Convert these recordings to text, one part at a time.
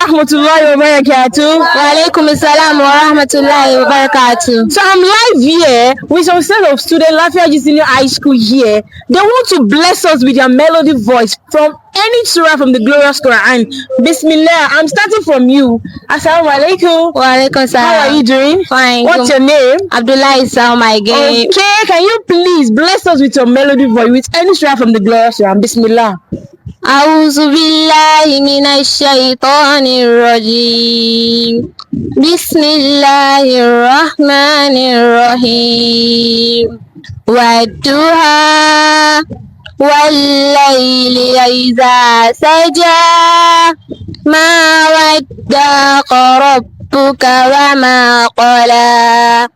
rahmatullahi wa barakatuh. Wa alaikum assalam wa rahmatullahi wa barakatuh. So I'm live here with some set of students, Lafiaji Senior High School here. They want to bless us with their melody voice from any surah from the glorious Quran. Bismillah. I'm starting from you. Assalamu alaikum. Wa alaikum assalam. How are you doing? Fine. What's your name? Abdullah Isam, my game. Okay, can you please bless us with your melody voice with any surah from the glorious Quran? Bismillah. أعوذ بالله من الشيطان الرجيم بسم الله الرحمن الرحيم والضحى والليل إذا سجى ما ودعك ربك وما قلى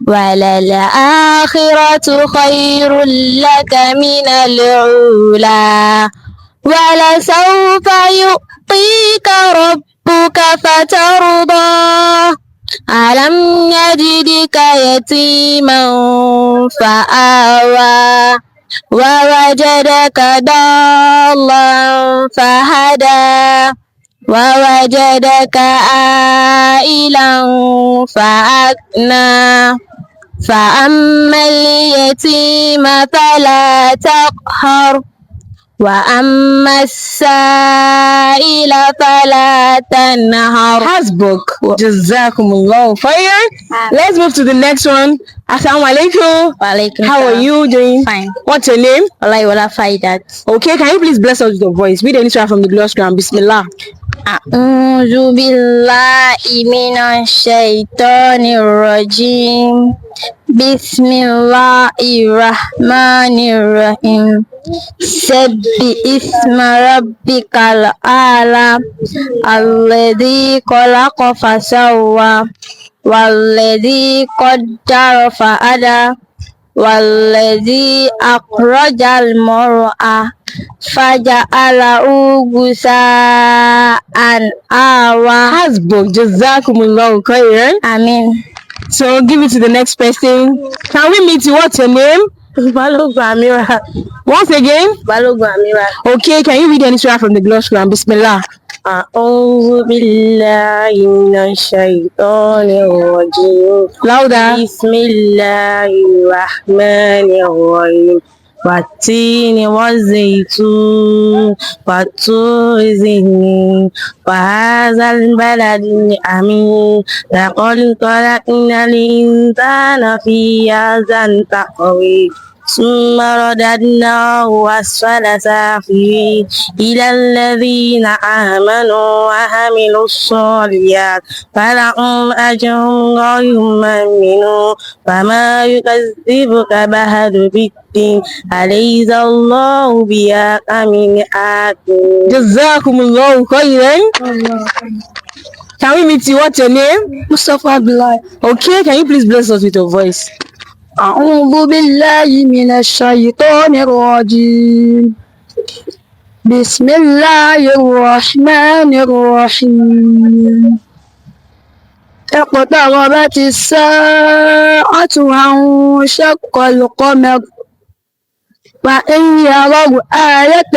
وللآخرة خير لك من الأولى ولسوف يعطيك ربك فترضى ألم يجدك يتيما فآوى ووجدك ضالا فهدى ووجدك عائلا فأغنى فأما اليتيم فلا تقهر وأما السائل فلا تنهر. Hasbuk. Jazakumullah khairan. Let's move to the next one. Assalamu alaikum. How are you doing? Fine. What's your name? Wala Faidat. Okay, can you please bless us with your voice? Read any surah from the glorious Quran. Bismillah. أعوذ بالله من الشيطان الرجيم بسم الله الرحمن الرحيم سبح اسم ربك الأعلى الذي خلق فسوى والذي قدر فهدى والذي أخرج المرعى فجعله غثاء أحوى. Hasbuk. Jazakumullah khairan. Amen. So give it to the next person. Can we meet you? What's your name? Balogun Amira. Once again. Balogun Amira. Okay, can you read any surah from the glorious Quran? Bismillah. أعوذ بالله من الشيطان الرجيم. Louder. بسم الله الرحمن الرحيم والتين والزيتون والطور سينين وهذا البلد الأمين لقد خلقنا الإنسان في أحسن تقويم ثم رددناه أسفل سافلين إلى الذين آمنوا وعملوا الصالحات فلهم أجر غير ممنون فما يكذبك بعد بالدين أليس الله بأحكم الحاكمين. Jazakumullah khairan. Can we meet you? What's your name? Mustafa Abdullah. Okay, can you please bless us with your voice? أعوذ بالله من الشيطان الرجيم بسم الله الرحمن الرحيم اقتربت الساعة وانشق القمر وإن يروا آية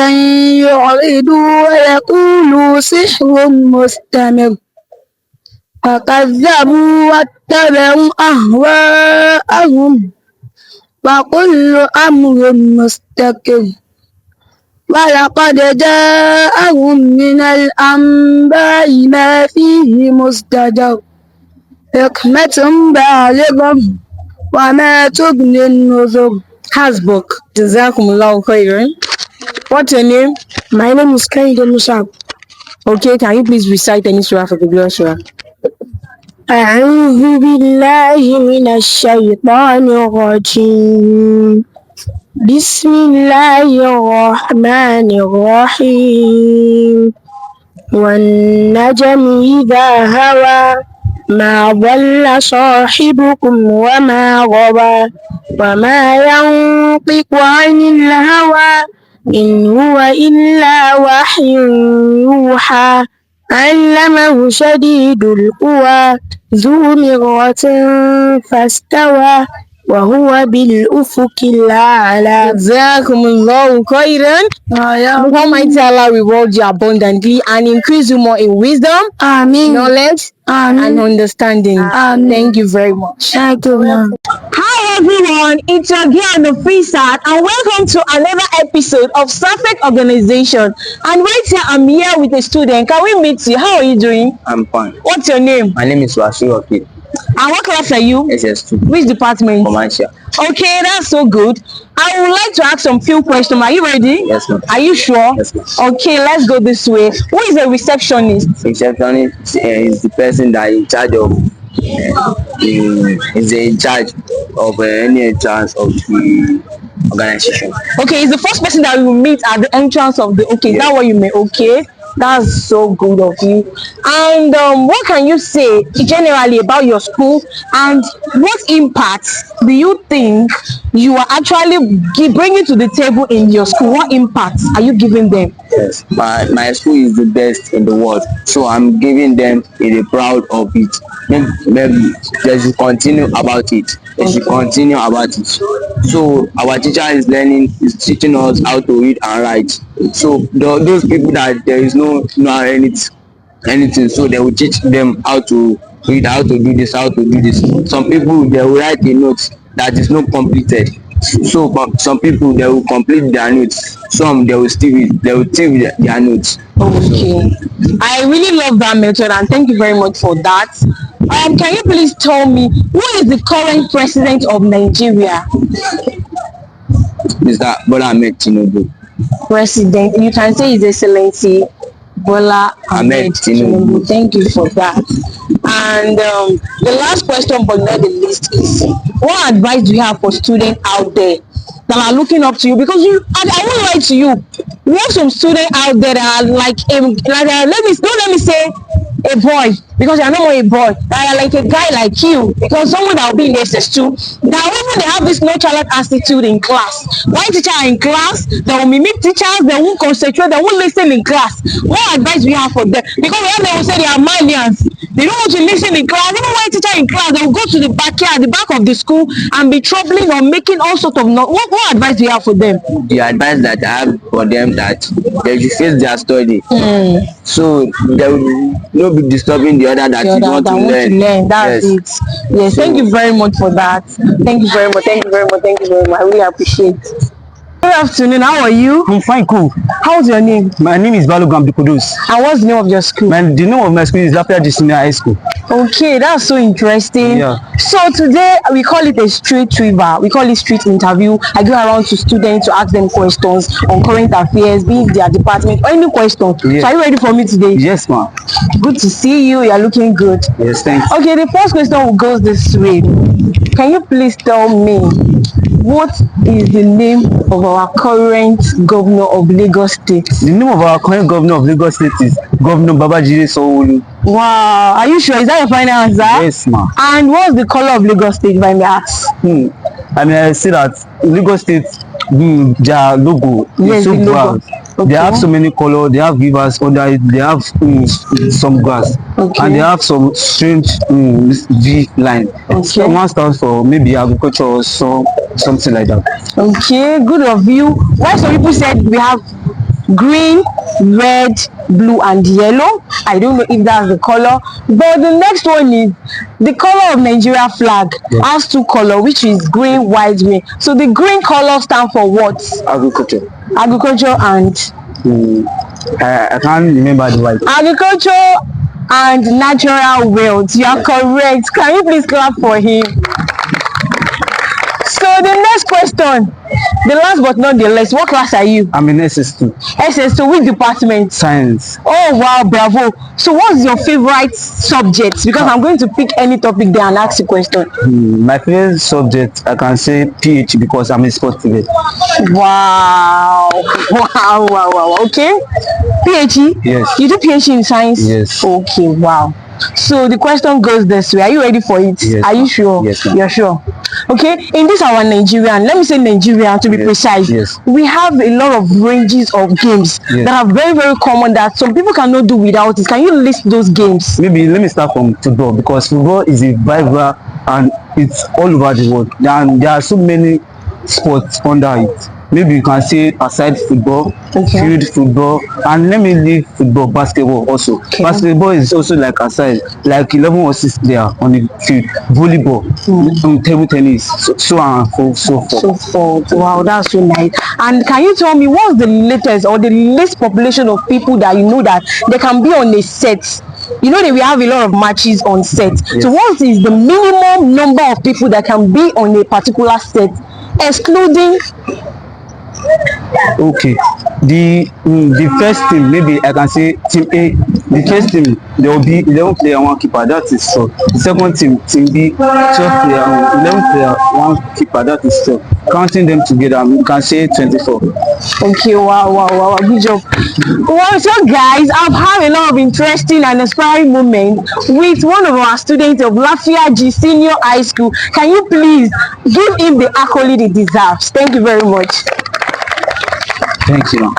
يعرضوا ويقولوا سحر مستمر فكذبوا واتبعوا أهواءهم وكل أمر مستقر ولقد جاءهم من الأنباء ما فيه مزدجر حكمة بالغة وما تغني النذر. Hasbuk. Jazakumullah khairan. What's your name? My name is Kaide Musab. Okay, can you please recite any surah for the glorious surah? أعوذ بالله من الشيطان الرجيم بسم الله الرحمن الرحيم والنجم إذا هوى ما ضل صاحبكم وما غوى وما ينطق عن الهوى إن هو إلا وحي يوحى علمه شديد القوى ذو مرة فاستوى وهو بالأفق الأعلى. Jazakumullahu khairan. May Almighty Allah reward you abundantly and increase you more in wisdom, knowledge, and understanding. Thank you very much. Thank you, ma'am. Hi everyone, it's your girl on the free side and welcome to another episode of Suffolk Organization. And right here I'm here with a student. Can we meet you? How are you doing? I'm fine. What's your name? My name is lafiaji. And what class are you? SS2. Which department? Commercial. Okay, that's so good. I would like to ask some few questions. Are you ready? Yes, ma'am. Are you sure? Yes, ma'am. Okay, let's go this way. Who is a receptionist? Receptionist is the person that is in charge of any entrance of the organization. Okay, it's the first person that we will meet at the entrance of the. Okay, Yes. Is that what you mean? Okay, that's so good of you. And what can you say generally about your school, and what impact do you think you are actually bringing to the table in your school? What impact are you giving them? Yes, my school is the best in the world, so I'm giving them a proud of it. Maybe they should continue about it. So our teacher is teaching us how to read and write. So those people that there is no anything, so they will teach them how to read, how to do this. Some people they will write a note that is not completed. So some people they will complete their notes. Some they will steal their notes. Okay, I really love that method and thank you very much for that. Can you please tell me who is the current president of Nigeria? Mr. Bola Ahmed Tinubu. President, you can say His Excellency Bola Ahmed Tinubu. Thank you for that. And the last question, but not the least, is what advice do you have for students out there that are looking up to you? Because I won't lie to you. We have some students out there that are let me say a boy, because you're not more a boy, that are like a guy like you, because someone that will be in SS2, that even they have this nonchalant attitude in class. One teacher in class, they will mimic teachers, they won't concentrate, they won't listen in class. What advice do you have for them? Because when they will say they are Malians, they don't want to listen in class. Even one teacher in class, they will go to the backyard, the back of the school, and be troubling or making all sorts of what advice do you have for them? The advice that I have for them that they should face their study. So they will not be disturbing the other that you want to learn. That's it. Yes, so, thank you very much for that. Thank you very much. I really appreciate it. Good afternoon, how are you? I'm fine, cool. How's your name? My name is Balogam Kudus. And what's the name of your school? The name of my school is lafiaji Senior High School. Okay, that's so interesting. Yeah. So today we call it a street river. We call it street interview. I go around to students to ask them questions on current affairs, be it their department or any question. Yes. So are you ready for me today? Yes, ma'am. Good to see you. You're looking good. Yes, thanks. Okay, the first question goes this way. Can you please tell me what is the name of our current governor of Lagos State? The name of our current governor of Lagos State is Governor Babajide Sanwo-Olu. Wow, are you sure? Is that your final answer? Yes, ma'am. And what's the color of Lagos State, if I may ask? I see that Lagos State, their logo is so brown. Okay. They have so many colors. They have rivers under it. They have some grass, and they have some strange V line. Okay. So one stands for maybe agriculture or something like that. Okay, good of you. Why some people said we have green, red, blue and yellow. I don't know if that's the color, but the next one is the color of Nigeria flag. Has two colors, which is green, white, green. So the green color stands for what? Agriculture And I can't remember the white. Agriculture and natural wealth. You are correct. Can you please clap for him? So the next question, the last but not the least, what class are you? I'm in SS2. SS2, which department? Science. Oh wow, bravo. So what's your favorite subject? Because I'm going to pick any topic there and ask you a question. My favorite subject, I can say PH, because I'm a sports student. Wow. Okay. PhD? Yes. You do PhD in science? Yes. Okay, wow. So the question goes this way. Are you ready for it? Yes. Are you sure? Yes. You're sure? Okay. In this our Nigerian, let me say Nigerian to be precise. Yes. We have a lot of ranges of games that are very, very common that some people cannot do without it. Can you list those games? Maybe let me start from football, because football is a vibrant and it's all over the world. And there are so many sports under it. Maybe you can say aside football, field football, and let me leave football, basketball also. Basketball is also like aside, like 11 horses there on the field. Volleyball, table tennis, so on and so forth. So for wow, that's so nice. And can you tell me what's the latest or the least population of people that you know that they can be on a set? You know that we have a lot of matches on set. Yes. So what is the minimum number of people that can be on a particular set, excluding? Okay, the first team, maybe I can say team A. The first team, there will be 11 player, one keeper, that is so. The second team, team B, 12 player, 11 player, one keeper, that is so. Counting them together, we can say 24. Okay, wow, good job. Well, so guys, I've had a lot of interesting and inspiring moments with one of our students of Lafiaji Senior High School. Can you please give him the accolade he deserves? Thank you very much. Thank you.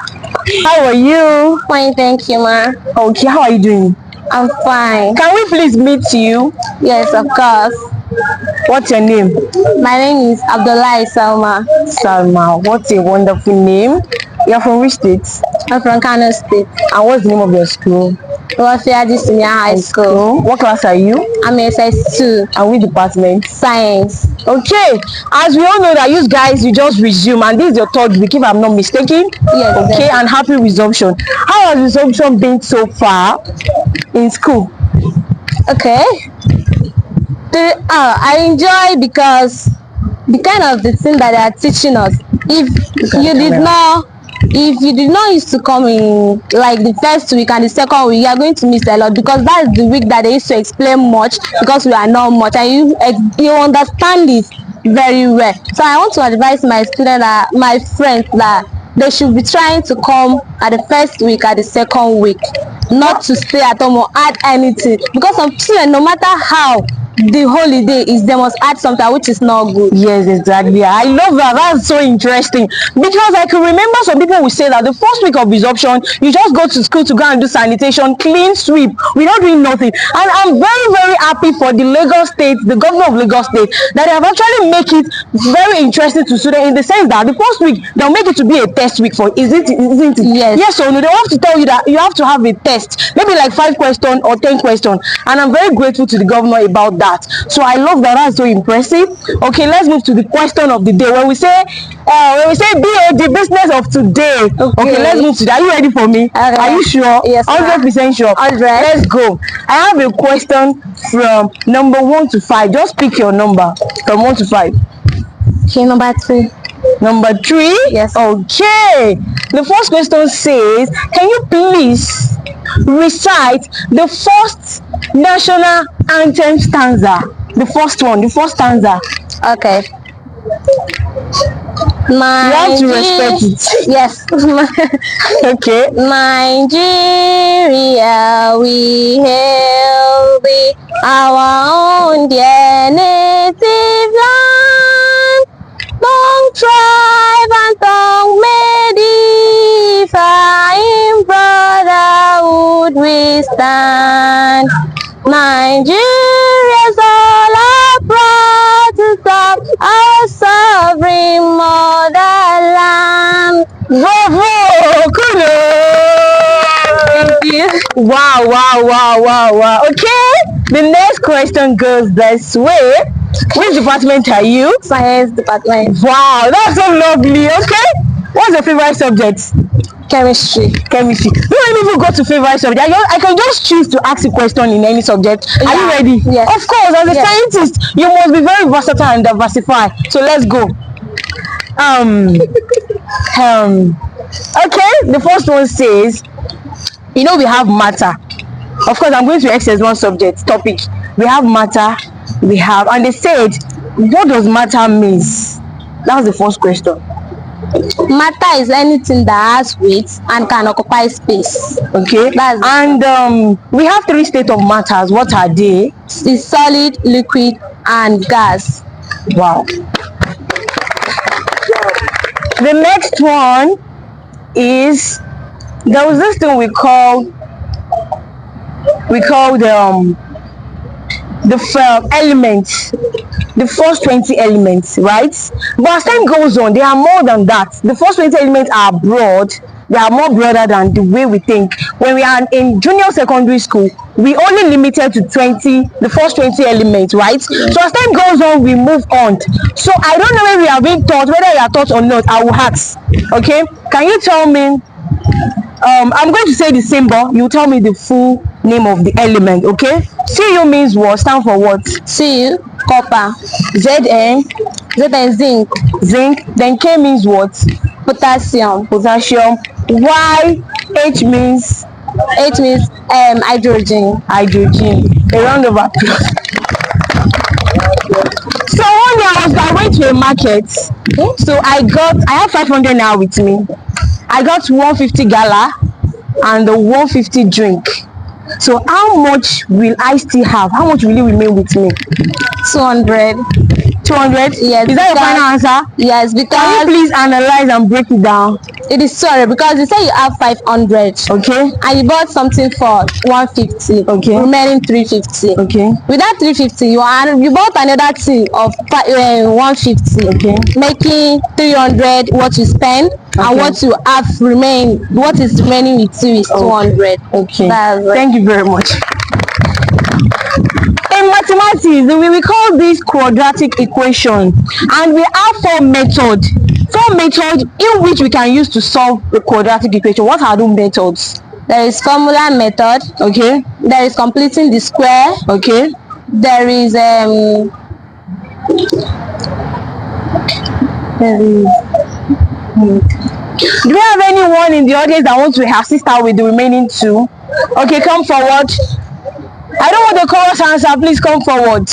How are you? Fine, thank you, ma. Okay, how are you doing? I'm fine. Can we please meet you? Yes, of course. What's your name? My name is Abdullah Salma. Salma. What a wonderful name. You're from which state? I'm from Kano State. And what's the name of your school? Lafiaji Senior High School. What class are you? I'm SS2. And which department? Science. Okay, as we all know that you guys, you just resume, and this is your third week if I'm not mistaken. Yes. Okay, Yes. and happy resumption. How has resumption been so far in school? Okay. I enjoy because the kind of the thing that they are teaching us. If you did not used to come in like the first week and the second week, you are going to miss a lot, because that's the week that they used to explain much, because we are not much, and you understand it very well. So I want to advise my students, my friends, that they should be trying to come at the first week, at the second week, not to stay at home or add anything, because some students, no matter how the holiday is, they must add something which is not good. Yes, exactly. I love that. That's so interesting, because I can remember some people will say that the first week of resumption, you just go to school to go and do sanitation, clean sweep, without doing nothing. And I'm very, very happy for the Lagos State, the governor of Lagos State, that they have actually make it very interesting to students, in the sense that the first week they'll make it to be a test week for isn't it? Yes. Yes, so no, they have to tell you that you have to have a test, maybe like 5 questions or 10 questions. And I'm very grateful to the governor about that. So I love that. That's so impressive. Okay, let's move to the question of the day. When we say the business of today. Okay, let's move to that. Are you ready for me? Are you sure? Yes, 100% sure. 100. Let's go. I have a question from number 1 to 5. Just pick your number from 1 to 5. Okay, number 3. Number 3? Yes. Okay. The first question says, can you please recite the first national anthem stanza? The first one, the first stanza. Okay. You have to respect it. Yes. Okay. Nigeria, we hail thee, our own dear native land. Long tribe and tongue may differ, in brotherhood we stand. Nigeria's all our proud to serve our sovereign motherland. Bravo! Kudos! Thank you. Wow. Okay. The next question goes this way. Which department are you? Science department. Wow, that's so lovely. Okay. What's your favorite subject? Chemistry. Chemistry. Don't even go to favorite subject. I can just choose to ask a question in any subject. Are you ready? Yes. Of course, as a scientist, you must be very versatile and diversified. So let's go. Okay, the first one says, we have matter. Of course, I'm going to exercise one subject topic. We have matter, and they said, what does matter means? That's the first question. Matter is anything that has weight and can occupy space. Okay, and we have 3 states of matters. What are they? It's solid, liquid, and gas. Wow. The next one is, there was this thing we called the elements. the first 20 elements, right? But as time goes on, they are more than that. The first 20 elements are broad. They are more broader than the way we think. When we are in junior secondary school, we only limited to 20, the first 20 elements, right? Yeah. So as time goes on, we move on. So I don't know where we are being taught, whether you are taught or not. I will ask. Okay, can you tell me? I'm going to say the symbol. You tell me the full name of the element. Okay. Cu means what? Stand for what? Cu, copper. Zn. Zn, zinc. Zinc. Then K means what? Potassium. Potassium. Y. H means? H means hydrogen. Hydrogen. A round of applause. So one day I went to a market. So I have 500 now with me. I got 150 gala and the 150 drink. So how much will I still have? How much will it remain with me? 200. 200? Yes. Is that your final answer? Yes, because... Can you please analyze and break it down? It is sorry because you say you have 500. Okay. And you bought something for 150. Okay. Remaining 350. Okay. With that 350, you bought another thing of 150. Okay. Making 300 what you spend, okay, and what you have remain. What is remaining with you is 200. Okay. Thank you very much. In mathematics, we call this quadratic equation, and we have four methods in which we can use to solve the quadratic equation. What are those methods? There is formula method. Okay. There is completing the square. Okay. There is Do we have anyone in the audience that wants to assist her with the remaining two? Okay, come forward. I don't want the chorus answer. Please come forward.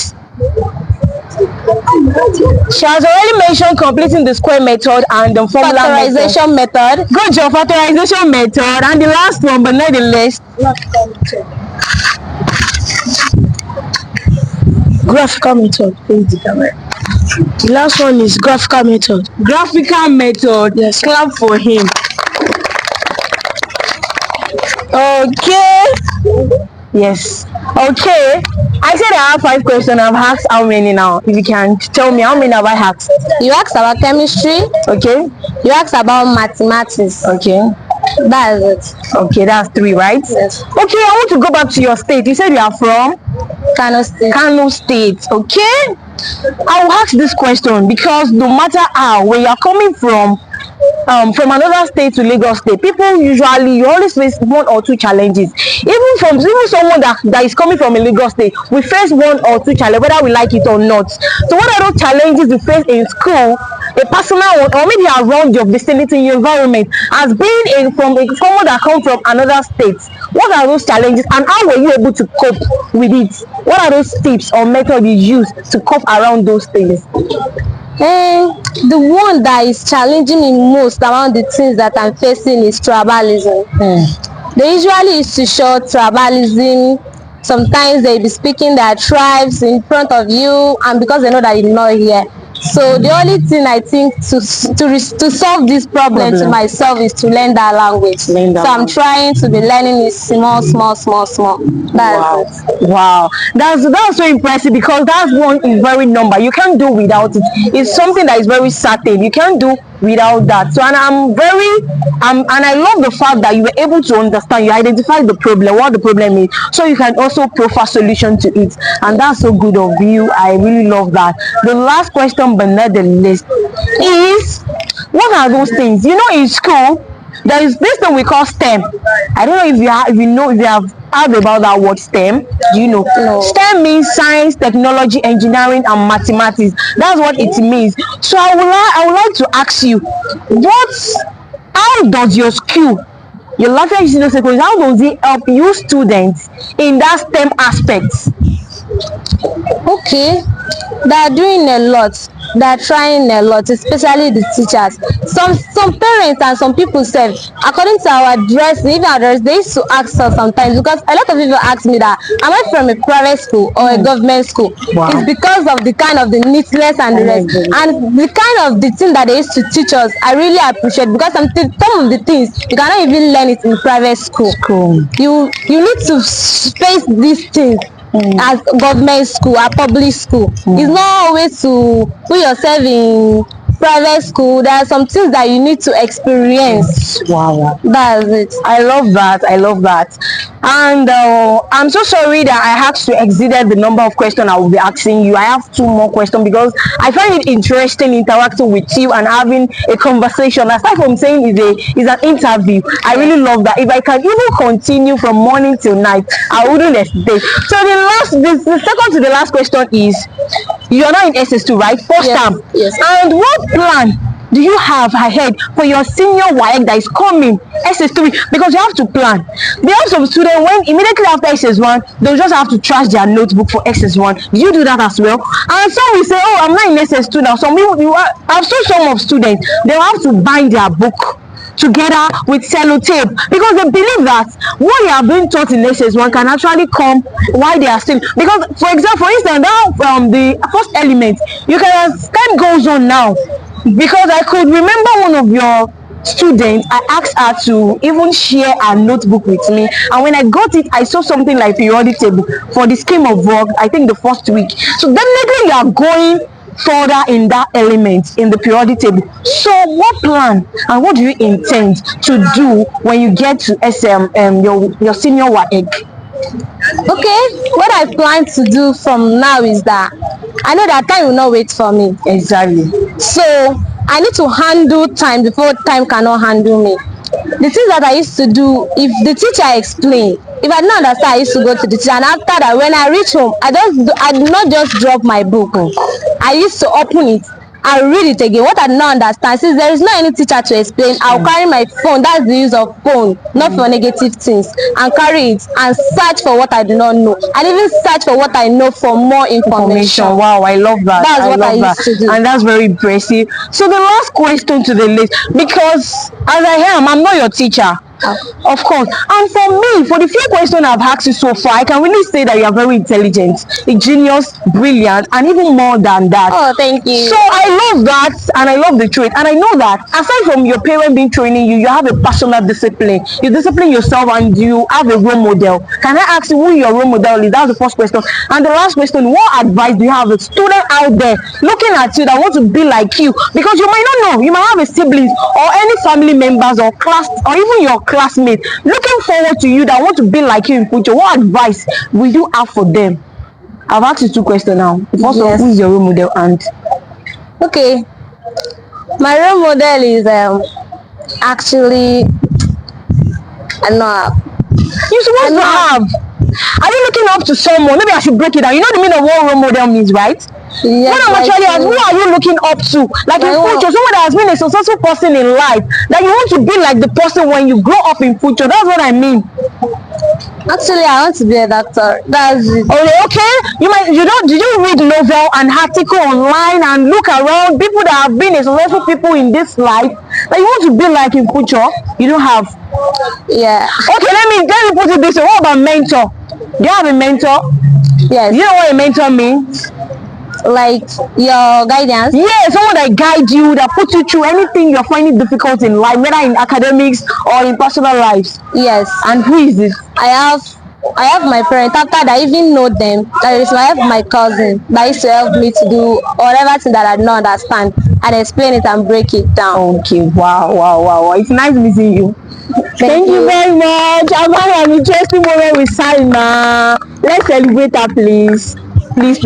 She has already mentioned completing the square method and the formula factorization method. Good job, factorization method. And the last one, but not the least, graphical method. The last one is graphical method. Graphical method. Yes. Clap for him. Okay. Yes. Okay. I said I have 5 questions. I've asked how many now? If you can tell me, how many have I asked? You asked about chemistry. Okay. You asked about mathematics. Okay. That's it. Okay, that's 3, right? Yes. Okay, I want to go back to your state. You said you are from? Kano State. Kano State. Okay. I will ask this question because no matter how, when you are coming from another state to Lagos State, people usually, you always face 1 or 2 challenges. Even someone that is coming from a Lagos State, we face 1 or 2 challenges, whether we like it or not. So what are those challenges you face in school, a personal one, or maybe around your vicinity, your environment, as being someone that comes from another state? What are those challenges and how were you able to cope with it? What are those tips or methods you use to cope around those things? The one that is challenging me most around the things that I'm facing is tribalism. They usually used to show tribalism. Sometimes they be speaking their tribes in front of you, and because they know that you're not here. So the only thing I think to solve this problem to myself is to learn that language. I'm trying to be learning it small. That's it. Wow, that's so impressive because that one is very number. You can't do without it. It's something that is very certain. You can't do without that. So and I love the fact that you were able to understand. You identify the problem, what the problem is, so you can also proffer solution to it, and that's so good of you. I really love that. The last question, but not the least, is what are those things? You know, in school there is this thing we call STEM. I don't know if you have heard about that word STEM. Do you know? No. STEM means science, technology, engineering, and mathematics. That's what it means. So I would like to ask you, how does your school, your lafiaji senior secondary, how does it help you students in that STEM aspect? Okay, they are doing a lot. They are trying a lot, especially the teachers. Some parents and some people said, according to our dress, even our dress, they used to ask us sometimes, because a lot of people ask me that, am I from a private school or a government school? Wow. It's because of the kind of the neatness and the rest, and the kind of the thing that they used to teach us. I really appreciate, because some of the things you cannot even learn it in private school. You need to face these things as government school, a public school. It's not always to put yourself in private school. There are some things that you need to experience. Wow. That's it. I love that. I love that. And I'm so sorry that I had to exceeded the number of questions I will be asking you. I have two more questions because I find it interesting interacting with you and having a conversation. Aside from saying is an interview, I really love that. If I can even continue from morning till night, I wouldn't hesitate. So the second to the last question is, you are not in SS2, right? First Yes, time. yes. And what plan do you have ahead for your senior WAEC that is coming, SS3? Because you have to plan. There are some students when immediately after SS1 they'll just have to trash their notebook for SS1. Do you do that as well? And some will say, oh, I'm not in SS2 now. Some people, I've seen some of students, they'll have to bind their book together with sellotape because they believe that what they are being taught in SS1 can actually come while they are still, because for example, for instance, now from the first element, you can, as time goes on now, because I could remember one of your students, I asked her to even share her notebook with me, and when I got it, I saw something like periodic table for the scheme of work, I think the first week. So definitely you are going further in that element in the periodic table. So what plan and what do you intend to do when you get to your senior WAEC? Okay, what I plan to do from now is that I know that time will not wait for me. Exactly. So I need to handle time before time cannot handle me. The things that I used to do, if the teacher explain, if I don't understand, I used to go to the teacher, and after that, when I reach home, I do not just drop my book. I used to open it and read it again. What I do not understand, since there is no any teacher to explain, I'll carry my phone. That's the use of phone, not for negative things, and carry it and search for what I do not know, and even search for what I know for more information. Wow, I love that. That's what I love used to do. And that's very impressive. So the last question to the list, because as I'm not your teacher. Of course. And for me, for the few questions I've asked you so far, I can really say that you are very intelligent, a genius, brilliant, and even more than that. Oh, thank you. So I love that, and I love the trait, and I know that aside from your parent being training you, you have a personal discipline. You discipline yourself, and you have a role model. Can I ask you who your role model is? That's the first question. And the last question: what advice do you have a student out there looking at you that want to be like you? Because you might not know, you might have a siblings or any family members or class or even your classmates looking forward to you that want to be like you in future. What advice will you have for them? I've asked you two questions now. The first one, who is your role model? And okay, my role model is actually I know. you're supposed to have. Are you looking up to someone? Maybe I should break it down. You know the meaning of what role model means, right? Yes, What I'm actually asking, who are you looking up to? Like in future, someone that has been a successful person in life, that you want to be like the person when you grow up in future. That's what I mean. Actually, I want to be a doctor. That's it. Okay. Did you read novel and article online and look around people that have been a successful people in this life that you want to be like in future? You don't have. Yeah. Okay, let me put it this way. What about mentor? Do you have a mentor? Yes. You know what a mentor means? Like your guidance. Yeah, someone that guides you, that puts you through anything you're finding difficult in life, whether in academics or in personal lives. Yes. And who is this? I have my parents. After that, I even know them. I have my cousin that used to help me to do whatever thing that I don't understand and explain it and break it down. Okay, wow. It's nice meeting you. Thank you very much. I've had an interesting moment with Salma. Let's celebrate her, please. Please.